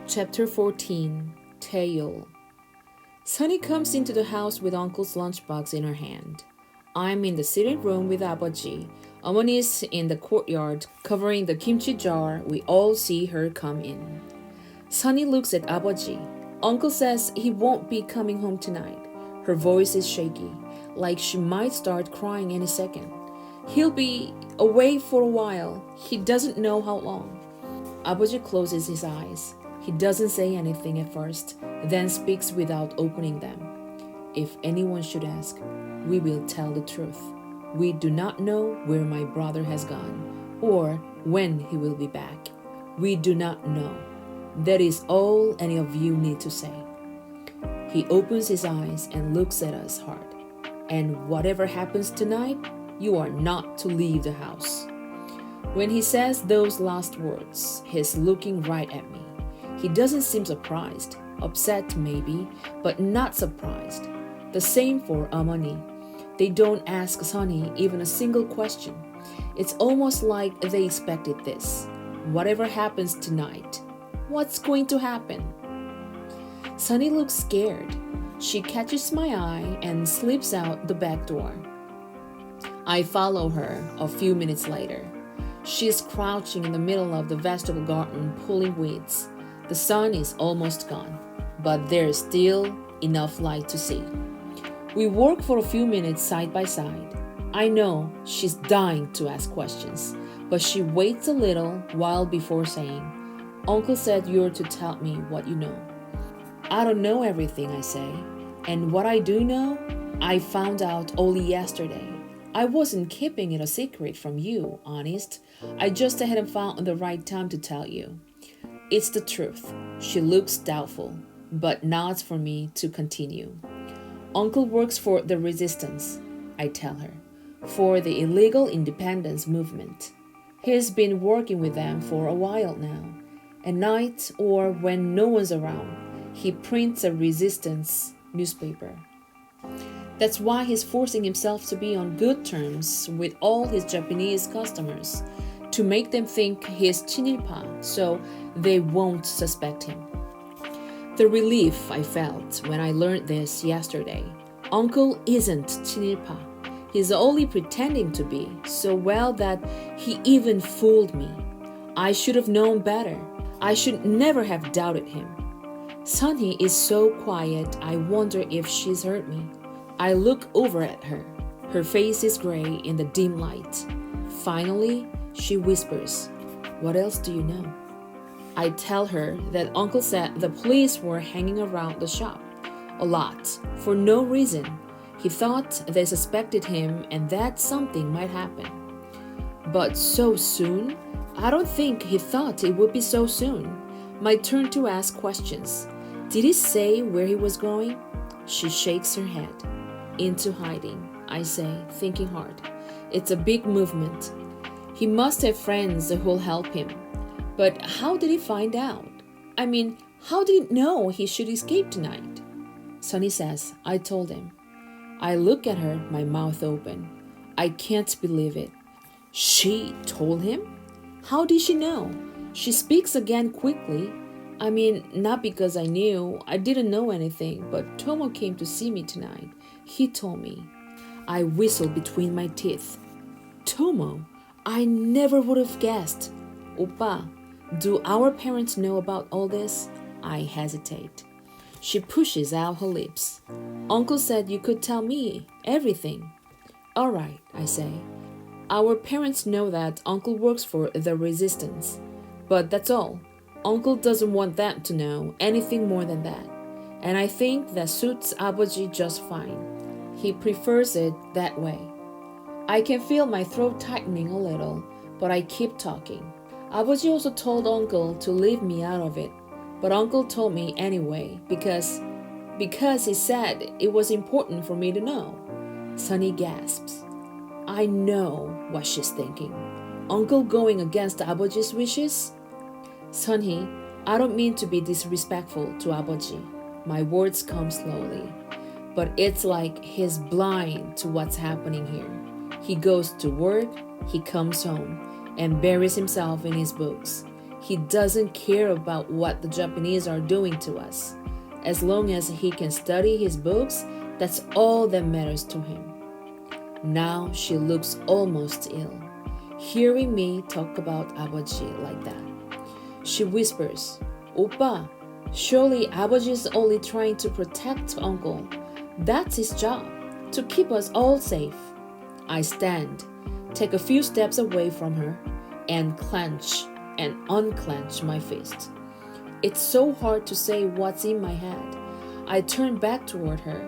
Chapter 14 Tale. Sunny comes into the house with Uncle's lunchbox in her hand. I'm in the sitting room with 아버지. 어머니's in the courtyard covering the kimchi jar. We all see her come in. Sunny looks at 아버지. Uncle says he won't be coming home tonight. Her voice is shaky, like she might start crying any second. He'll be away for a while. He doesn't know how long. 아버지 closes his eyes. He doesn't say anything at first, then speaks without opening them. If anyone should ask, we will tell the truth. We do not know where my brother has gone, or when he will be back. We do not know. That is all any of you need to say. He opens his eyes and looks at us hard. And whatever happens tonight, you are not to leave the house. When he says those last words, he's looking right at me. He doesn't seem surprised, upset maybe, but not surprised. The same for 어머니. They don't ask Sunny even a single question. It's almost like they expected this. Whatever happens tonight, what's going to happen? Sunny looks scared. She catches my eye and slips out the back door. I follow her a few minutes later. She's crouching in the middle of the vegetable garden pulling weeds. The sun is almost gone, but there's still enough light to see. We walk for a few minutes side by side. I know she's dying to ask questions, but she waits a little while before saying, Uncle said you're to tell me what you know. I don't know everything, I say, and what I do know, I found out only yesterday. I wasn't keeping it a secret from you, honest. I just hadn't found the right time to tell you. It's the truth. She looks doubtful, but nods for me to continue. Uncle works for the resistance, I tell her, for the illegal independence movement. He's been working with them for a while now. At night or when no one's around, he prints a resistance newspaper. That's why he's forcing himself to be on good terms with all his Japanese customers, to make them think he's 친일파, so they won't suspect him. The relief I felt when I learned this yesterday. Uncle isn't 친일파. He's only pretending to be, so well that he even fooled me. I should have known better. I should never have doubted him. Sunny is so quiet, I wonder if she's heard me. I look over at her. Her face is gray in the dim light. Finally, she whispers, What else do you know? I tell her that Uncle said the police were hanging around the shop. A lot, for no reason. He thought they suspected him and that something might happen. But so soon? I don't think he thought it would be so soon. My turn to ask questions. Did he say where he was going? She shakes her head. Into hiding, I say, thinking hard. It's a big movement. He must have friends who'll help him. But how did he find out? I mean, how did he know he should escape tonight? Sunny says, I told him. I look at her, my mouth open. I can't believe it. She told him? How did she know? She speaks again quickly. I mean, not because I knew. I didn't know anything, but Tomo came to see me tonight. He told me. I whistle between my teeth. Tomo? I never would have guessed. Oppa, do our parents know about all this? I hesitate. She pushes out her lips. Uncle said you could tell me everything. All right, I say. Our parents know that Uncle works for the resistance. But that's all. Uncle doesn't want them to know anything more than that. And I think that suits 아버지 just fine. He prefers it that way. I can feel my throat tightening a little, but I keep talking. 아버지 also told Uncle to leave me out of it, but Uncle told me anyway because he said it was important for me to know. Sunny gasps. I know what she's thinking. Uncle going against 아버지's wishes? Sunny, I don't mean to be disrespectful to 아버지. My words come slowly, but it's like he's blind to what's happening here. He goes to work, he comes home, and buries himself in his books. He doesn't care about what the Japanese are doing to us. As long as he can study his books, that's all that matters to him. Now she looks almost ill, hearing me talk about 아버지 like that. She whispers, "오빠, surely 아버지's only trying to protect uncle. That's his job, to keep us all safe." I stand, take a few steps away from her, and clench and unclench my fist. It's so hard to say what's in my head. I turn back toward her.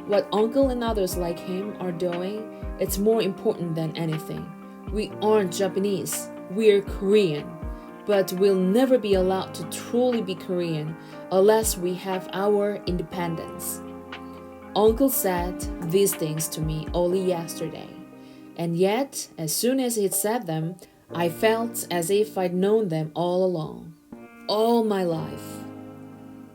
What uncle and others like him are doing, it's more important than anything. We aren't Japanese, we're Korean. But we'll never be allowed to truly be Korean unless we have our independence. Uncle said these things to me only yesterday. And yet, as soon as he'd said them, I felt as if I'd known them all along. All my life.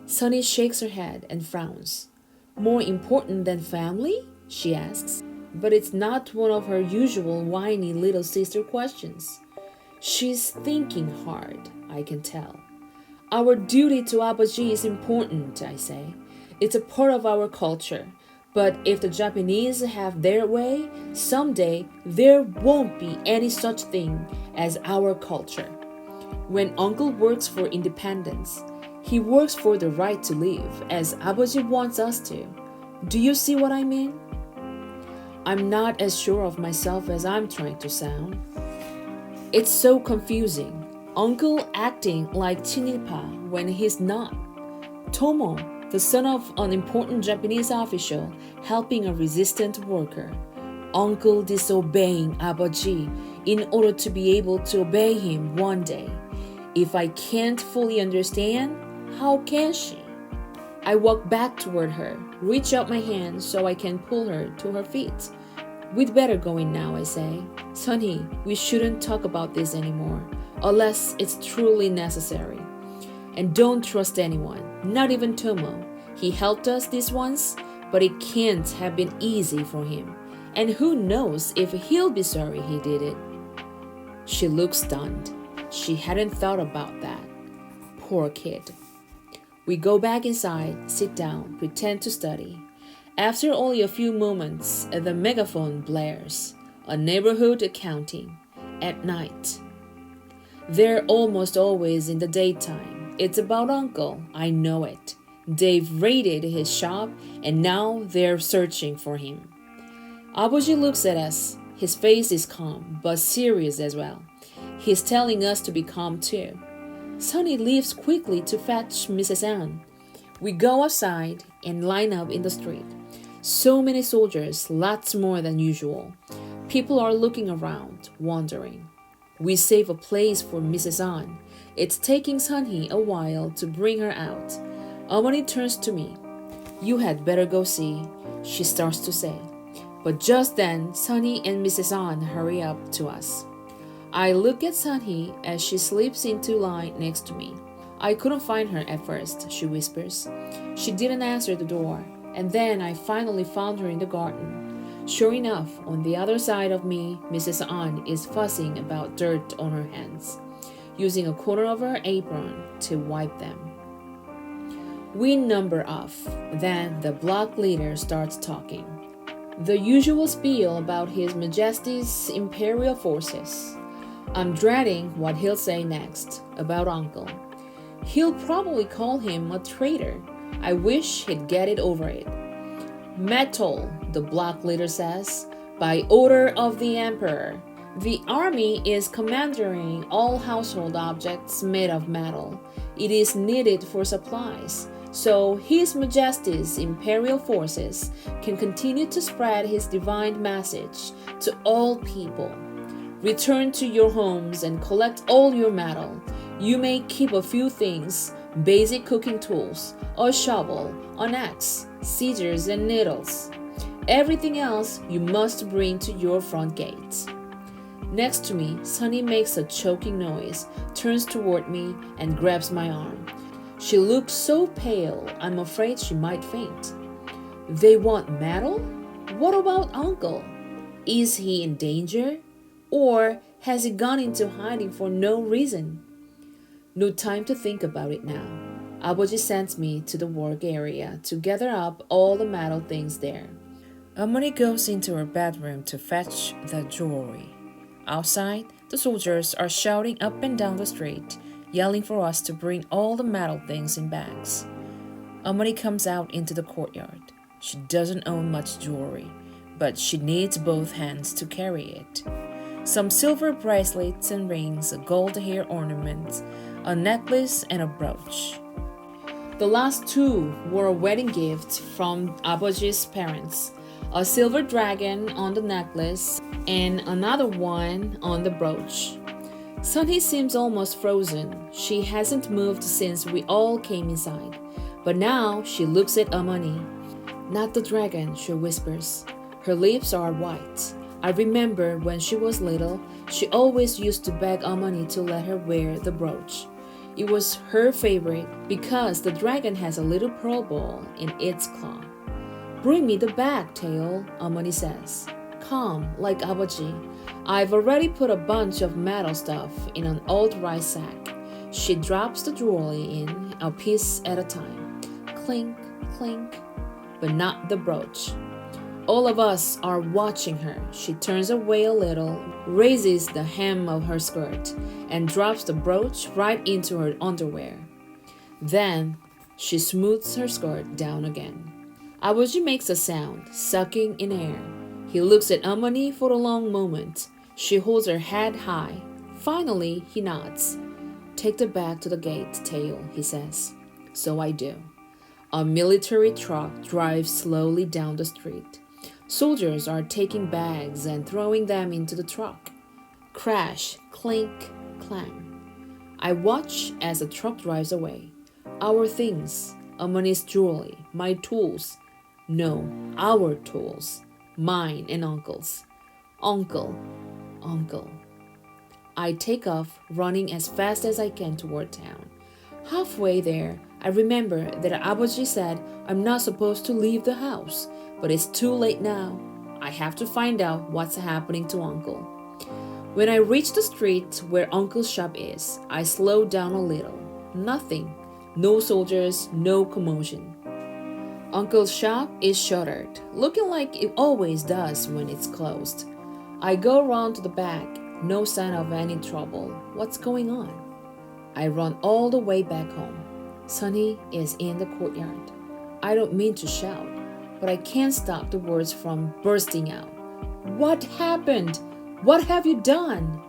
Sunny shakes her head and frowns. More important than family? She asks. But it's not one of her usual whiny little sister questions. She's thinking hard, I can tell. Our duty to 아버지 is important, I say. It's a part of our culture. But if the Japanese have their way, someday there won't be any such thing as our culture. When uncle works for independence, he works for the right to live as 아버지 wants us to. Do you see what I mean? I'm not as sure of myself as I'm trying to sound. It's so confusing. Uncle acting like 친일파 when he's not. Tomo, the son of an important Japanese official helping a resistant worker. Uncle disobeying 아버지 in order to be able to obey him one day. If I can't fully understand, how can she? I walk back toward her, reach out my hand so I can pull her to her feet. We'd better go in now, I say. Sunny, we shouldn't talk about this anymore, unless it's truly necessary. And don't trust anyone, not even Tomo. He helped us this once, but it can't have been easy for him. And who knows if he'll be sorry he did it. She looks stunned. She hadn't thought about that. Poor kid. We go back inside, sit down, pretend to study. After only a few moments, the megaphone blares. A neighborhood accounting. At night. They're almost always in the daytime. It's about Uncle, I know it. They've raided his shop and now they're searching for him. 아버지 looks at us. His face is calm, but serious as well. He's telling us to be calm too. Sunny leaves quickly to fetch Mrs. Ann. We go outside and line up in the street. So many soldiers, lots more than usual. People are looking around, wondering. We save a place for Mrs. An. It's taking Sunny a while to bring her out. 어머니 turns to me. You had better go see, she starts to say. But just then, Sunny and Mrs. An hurry up to us. I look at Sunny as she slips into line next to me. I couldn't find her at first, she whispers. She didn't answer the door, and then I finally found her in the garden. Sure enough, on the other side of me, Mrs. An is fussing about dirt on her hands, using a corner of her apron to wipe them. We number off. Then the block leader starts talking. The usual spiel about His Majesty's Imperial Forces. I'm dreading what he'll say next about Uncle. He'll probably call him a traitor. I wish he'd get it over it. Metal, the block leader says, by order of the Emperor. The army is commandeering all household objects made of metal. It is needed for supplies, so His Majesty's Imperial Forces can continue to spread his divine message to all people. Return to your homes and collect all your metal. You may keep a few things, basic cooking tools, a shovel, an axe, scissors and needles. Everything else you must bring to your front gate. Next to me, Sunny makes a choking noise, turns toward me and grabs my arm. She looks so pale, I'm afraid she might faint. They want metal? What about Uncle? Is he in danger? Or has he gone into hiding for no reason? No time to think about it now. 아버지 sends me to the work area to gather up all the metal things there. 어머니 goes into her bedroom to fetch the jewelry. Outside, the soldiers are shouting up and down the street, yelling for us to bring all the metal things in bags. 어머니 comes out into the courtyard. She doesn't own much jewelry, but she needs both hands to carry it. Some silver bracelets and rings, gold hair ornaments, a necklace, and a brooch. The last two were wedding gifts from 아버지's parents. A silver dragon on the necklace and another one on the brooch. Sunny seems almost frozen. She hasn't moved since we all came inside. But now she looks at 어머니. Not the dragon, she whispers. Her lips are white. I remember when she was little, she always used to beg 어머니 to let her wear the brooch. It was her favorite because the dragon has a little pearl ball in its claw. Bring me the bag, Tail, 어머니 says. Calm, like 아버지. I've already put a bunch of metal stuff in an old rice sack. She drops the jewelry in, a piece at a time. Clink, clink, but not the brooch. All of us are watching her. She turns away a little, raises the hem of her skirt, and drops the brooch right into her underwear. Then she smooths her skirt down again. 아버지 makes a sound, sucking in air. He looks at 어머니 for a long moment. She holds her head high. Finally, he nods. Take the bag to the gate, Tail, he says. So I do. A military truck drives slowly down the street. Soldiers are taking bags and throwing them into the truck. Crash, clink, clang. I watch as the truck drives away. Our things, 어머니's jewelry, my tools. No, our tools. Mine and uncle's. Uncle. I take off, running as fast as I can toward town. Halfway there, I remember that 아버지 said I'm not supposed to leave the house, but it's too late now. I have to find out what's happening to Uncle. When I reach the street where Uncle's shop is, I slow down a little. Nothing. No soldiers, no commotion. Uncle's shop is shuttered, looking like it always does when it's closed. I go around to the back. No sign of any trouble. What's going on? I run all the way back home. Sunny is in the courtyard. I don't mean to shout, but I can't stop the words from bursting out. What happened? What have you done?